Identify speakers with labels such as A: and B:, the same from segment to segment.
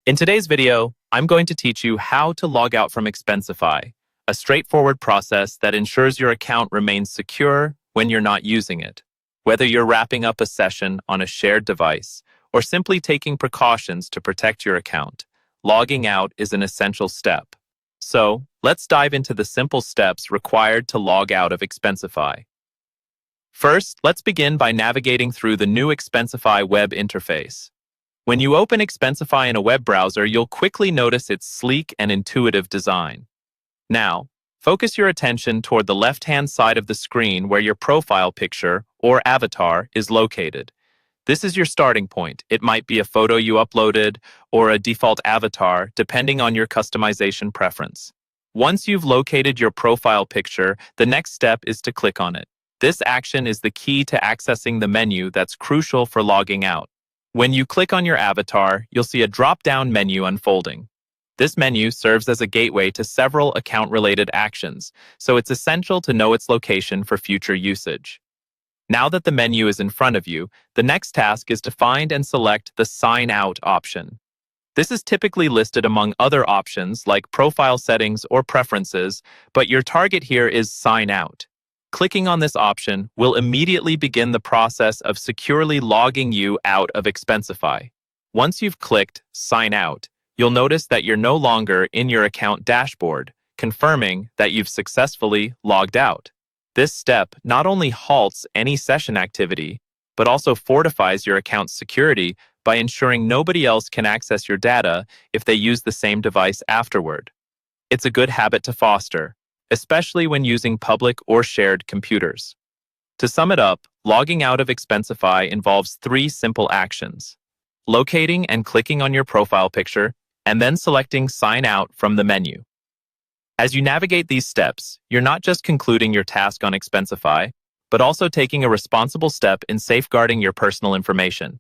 A: In today's video, I'm going to teach you how to log out from Expensify, a straightforward process that ensures your account remains secure when you're not using it. Whether you're wrapping up a session on a shared device or simply taking precautions to protect your account, logging out is an essential step. So, let's dive into the simple steps required to log out of Expensify. First, let's begin by navigating through the new Expensify web interface. When you open Expensify in a web browser, you'll quickly notice its sleek and intuitive design. Now, focus your attention toward the left-hand side of the screen where your profile picture, or avatar, is located. This is your starting point. It might be a photo you uploaded or a default avatar, depending on your customization preference. Once you've located your profile picture, the next step is to click on it. This action is the key to accessing the menu that's crucial for logging out. When you click on your avatar, you'll see a drop-down menu unfolding. This menu serves as a gateway to several account-related actions, so it's essential to know its location for future usage. Now that the menu is in front of you, the next task is to find and select the Sign Out option. This is typically listed among other options like profile settings or preferences, but your target here is Sign Out. Clicking on this option will immediately begin the process of securely logging you out of Expensify. Once you've clicked Sign Out, you'll notice that you're no longer in your account dashboard, confirming that you've successfully logged out. This step not only halts any session activity, but also fortifies your account's security by ensuring nobody else can access your data if they use the same device afterward. It's a good habit to foster, especially when using public or shared computers. To sum it up, logging out of Expensify involves 3 simple actions: locating and clicking on your profile picture, and then selecting Sign Out from the menu. As you navigate these steps, you're not just concluding your task on Expensify, but also taking a responsible step in safeguarding your personal information.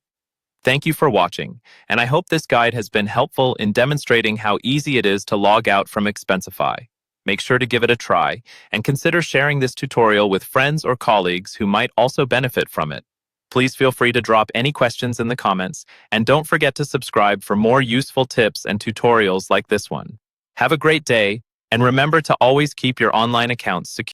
A: Thank you for watching, and I hope this guide has been helpful in demonstrating how easy it is to log out from Expensify. Make sure to give it a try, and consider sharing this tutorial with friends or colleagues who might also benefit from it. Please feel free to drop any questions in the comments, and don't forget to subscribe for more useful tips and tutorials like this one. Have a great day, and remember to always keep your online accounts secure.